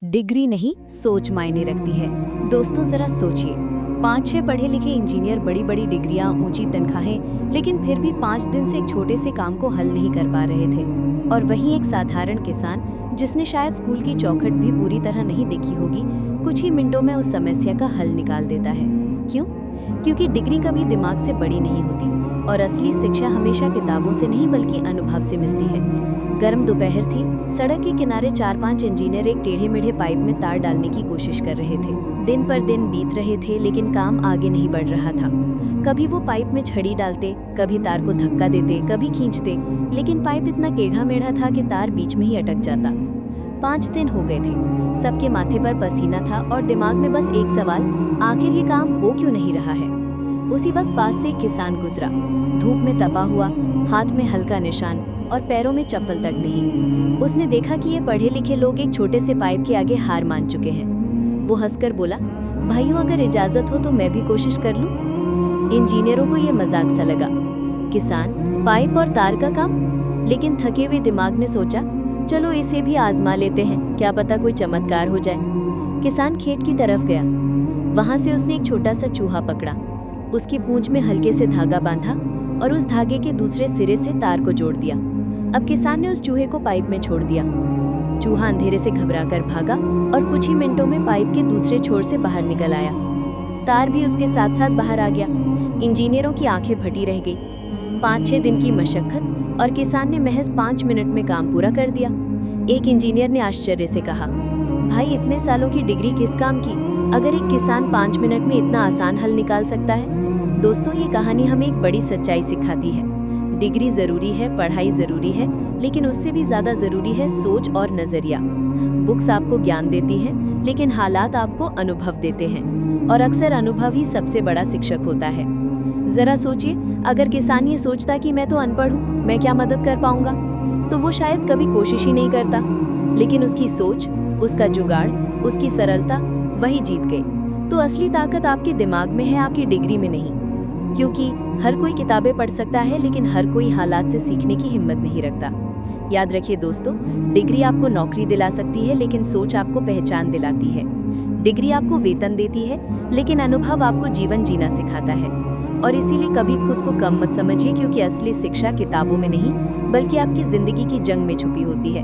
Degree नहीं, सोच मायने रखती है। दोस्तों जरा सोचिए, 5-6 पढ़े लिखे इंजीनियर, बड़ी बड़ी डिग्रियां, ऊंची तनख्वाहें, लेकिन फिर भी 5 दिन से एक छोटे से काम को हल नहीं कर पा रहे थे। और वहीं एक साधारण किसान, जिसने शायद स्कूल की चौखट भी पूरी तरह नहीं देखी होगी, कुछ ही मिनटों में उस समस्या का हल निकाल देता है। क्यों? क्योंकि डिग्री कभी दिमाग से बड़ी नहीं होती और असली शिक्षा हमेशा किताबों से नहीं बल्कि अनुभव से मिलती है। गर्म दोपहर थी, सड़क के किनारे 4-5 इंजीनियर एक टेढ़े मेढ़े पाइप में तार डालने की कोशिश कर रहे थे। दिन पर दिन बीत रहे थे, लेकिन काम आगे नहीं बढ़ रहा था। कभी वो पाइप में छड़ी डालते, कभी तार को धक्का देते, कभी खींचते, लेकिन पाइप इतना टेढ़ा मेढ़ा था कि तार बीच में ही अटक जाता। 5 दिन हो गए थे, सबके माथे पर पसीना था और दिमाग में बस एक सवाल, आखिर ये काम हो क्यों नहीं रहा है। उसी वक्त पास से एक किसान गुजरा, धूप में तपा हुआ, हाथ में हल्का निशान और पैरों में चप्पल तक नहीं। उसने देखा कि ये पढ़े लिखे लोग एक छोटे से पाइप के आगे हार मान चुके हैं। वो हंसकर बोला, भाइयों अगर इजाजत हो तो मैं भी कोशिश कर लूं। इंजीनियरों को ये मजाक सा लगा। किसान, पाइप और तार का काम? लेकिन थके हुए दिमाग ने सोचा, चलो इसे भी आजमा लेते हैं, क्या पता कोई चमत्कार हो जाए। किसान खेत की तरफ गया। वहां से उसने एक छोटा सा चूहा पकड़ा, उसकी पूंछ में हल्के से धागा बांधा और उस धागे के दूसरे सिरे से तार को जोड़ दिया। अब किसान ने उस चूहे को पाइप में छोड़ दिया। चूहा अंधेरे से घबराकर भागा और कुछ ही मिनटों में पाइप के दूसरे छोर से बाहर निकल आया। तार भी उसके साथ साथ बाहर आ गया। इंजीनियरों की आंखें फटी रह गई। 5-6 दिन की मशक्कत और किसान ने महज 5 मिनट में काम पूरा कर दिया। एक इंजीनियर ने आश्चर्य से कहा, भाई इतने सालों की डिग्री किस काम की, अगर एक किसान 5 मिनट में इतना आसान हल निकाल सकता है। दोस्तों, ये कहानी हमें एक बड़ी सच्चाई सिखाती है। डिग्री ज़रूरी है, पढ़ाई ज़रूरी है, लेकिन उससे भी ज़्यादा ज़रूरी है सोच और नज़रिया। बुक्स आपको ज्ञान देती हैं, लेकिन हालात आपको अनुभव देते हैं, और अक्सर अनुभव ही सबसे बड़ा शिक्षक होता है। ज़रा सोचिए, अगर किसान ये सोचता कि मैं तो अनपढ़ हूँ, मैं क्या मदद कर पाऊँगा, तो वो शायद कभी कोशिश ही नहीं करता। लेकिन उसकी सोच, उसका जुगाड़, उसकी सरलता, वही जीत गई। तो असली ताकत आपके दिमाग में है, आपकी डिग्री में नहीं। क्योंकि हर कोई किताबें पढ़ सकता है, लेकिन हर कोई हालात से सीखने की हिम्मत नहीं रखता। याद रखिए दोस्तों, डिग्री आपको नौकरी दिला सकती है, लेकिन सोच आपको पहचान दिलाती है। डिग्री आपको वेतन देती है, लेकिन अनुभव आपको जीवन जीना सिखाता है। और इसीलिए कभी खुद को कम मत समझिए, क्योंकि असली शिक्षा किताबों में नहीं बल्कि आपकी जिंदगी की जंग में छुपी होती है।